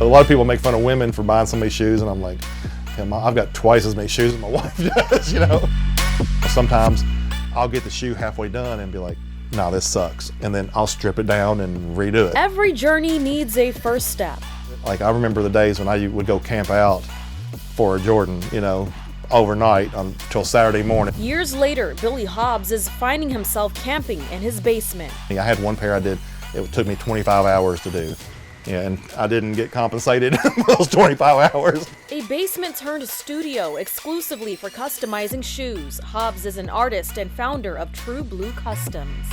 A lot of people make fun of women for buying so many shoes, and I'm like, I've got twice as many shoes as my wife does, you know? Sometimes I'll get the shoe halfway done and be like, no, this sucks. And then I'll strip it down and redo it. Every journey needs a first step. Like, I remember the days when I would go camp out for a Jordan, you know, overnight until Saturday morning. Years later, Billy Hobbs is finding himself camping in his basement. I had one pair I did, it took me 25 hours to do. Yeah, and I didn't get compensated for those 25 hours. A basement turned studio exclusively for customizing shoes. Hobbs is an artist and founder of True Blue Customs.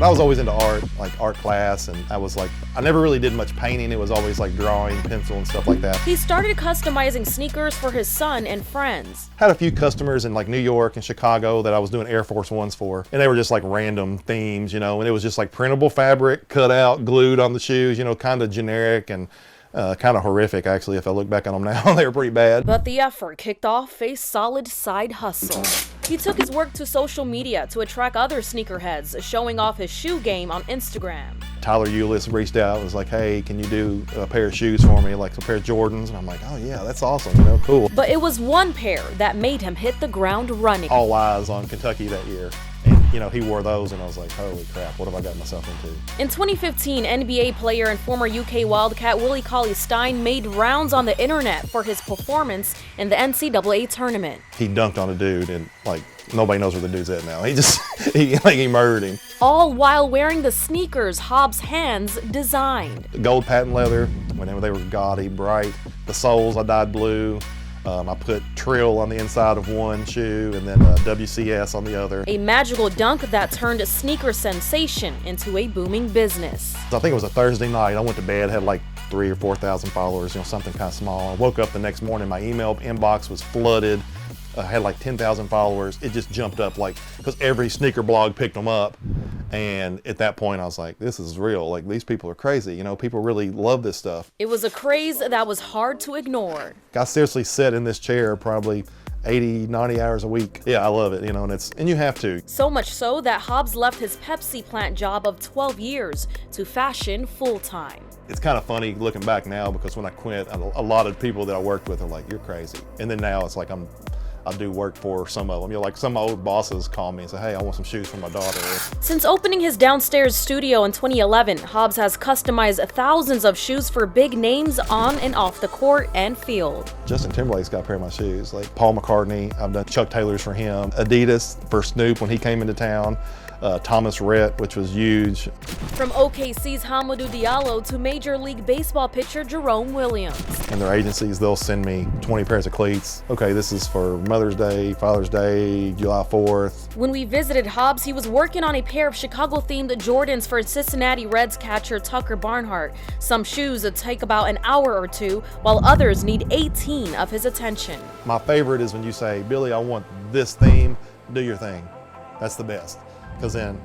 I was always into art, like art class, and I never really did much painting. It was always like drawing, pencil, and stuff like that. He started customizing sneakers for his son and friends. Had a few customers in like New York and Chicago that I was doing Air Force Ones for, and they were just like random themes, you know, and it was just like printable fabric, cut out, glued on the shoes, you know, kind of generic and kind of horrific, actually. If I look back on them now, they were pretty bad. But the effort kicked off a solid side hustle. He took his work to social media to attract other sneakerheads, showing off his shoe game on Instagram. Tyler Eulis reached out and was like, hey, can you do a pair of shoes for me, like a pair of Jordans? And I'm like, oh yeah, that's awesome, you know, cool. But it was one pair that made him hit the ground running. All eyes on Kentucky that year. And, you know, he wore those and I was like, holy crap, what have I got myself into? In 2015, NBA player and former UK Wildcat Willie Cauley-Stein made rounds on the internet for his performance in the NCAA tournament. He dunked on a dude and like nobody knows where the dude's at now. He murdered him. All while wearing the sneakers Hobbs' hands designed. The gold patent leather, whenever they were gaudy, bright. The soles I dyed blue. I put Trill on the inside of one shoe and then WCS on the other. A magical dunk that turned a sneaker sensation into a booming business. I think it was a Thursday night. I went to bed, had like 3,000 or 4,000 followers, you know, something kind of small. I woke up the next morning, my email inbox was flooded. I had like 10,000 followers. It just jumped up like, because every sneaker blog picked them up. And at that point I was like, this is real. Like, these people are crazy. You know, people really love this stuff. It was a craze that was hard to ignore. I seriously sit in this chair probably 80, 90 hours a week. Yeah, I love it, you know, and you have to. So much so that Hobbs left his Pepsi plant job of 12 years to fashion full-time. It's kind of funny looking back now because when I quit, a lot of people that I worked with are like, you're crazy. And then now it's like I do work for some of them. You know, like some of my old bosses call me and say, hey, I want some shoes for my daughter. Since opening his downstairs studio in 2011, Hobbs has customized thousands of shoes for big names on and off the court and field. Justin Timberlake's got a pair of my shoes. Like Paul McCartney, I've done Chuck Taylor's for him. Adidas for Snoop when he came into town. Thomas Rhett, which was huge. From OKC's Hamidou Diallo to Major League Baseball pitcher Jerome Williams. And their agencies, they'll send me 20 pairs of cleats. Okay, this is for Mother's Day, Father's Day, July 4th. When we visited Hobbs, he was working on a pair of Chicago-themed Jordans for Cincinnati Reds catcher Tucker Barnhart. Some shoes that take about an hour or two, while others need 18 of his attention. My favorite is when you say, Billy, I want this theme, do your thing. That's the best. Because then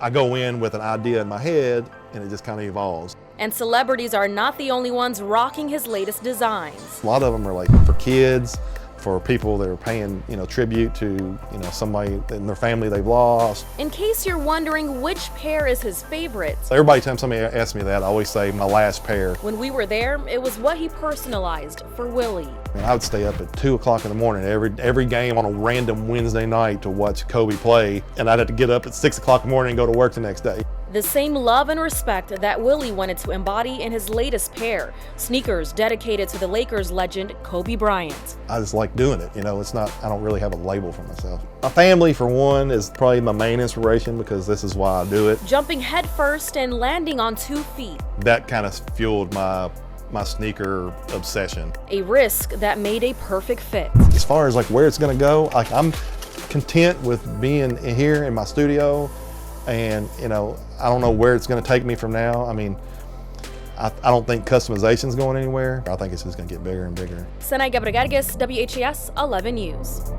I go in with an idea in my head and it just kind of evolves. And celebrities are not the only ones rocking his latest designs. A lot of them are like for kids, for people that are paying, you know, tribute to, you know, somebody in their family they've lost. In case you're wondering which pair is his favorite. Every time somebody asks me that, I always say my last pair. When we were there, it was what he personalized for Willie. I would stay up at 2 o'clock in the morning every game on a random Wednesday night to watch Kobe play, and I'd have to get up at 6 o'clock in the morning and go to work the next day. The same love and respect that Willie wanted to embody in his latest pair, sneakers dedicated to the Lakers legend Kobe Bryant. I just like doing it, you know, I don't really have a label for myself. My family, for one, is probably my main inspiration because this is why I do it. Jumping headfirst and landing on 2 feet. That kind of fueled my sneaker obsession. A risk that made a perfect fit. As far as like where it's gonna go, like I'm content with being here in my studio, and you know, I don't know where it's gonna take me from now. I mean, I don't think customization's going anywhere. I think it's just gonna get bigger and bigger. Senay Gabregarges, WHAS 11 News.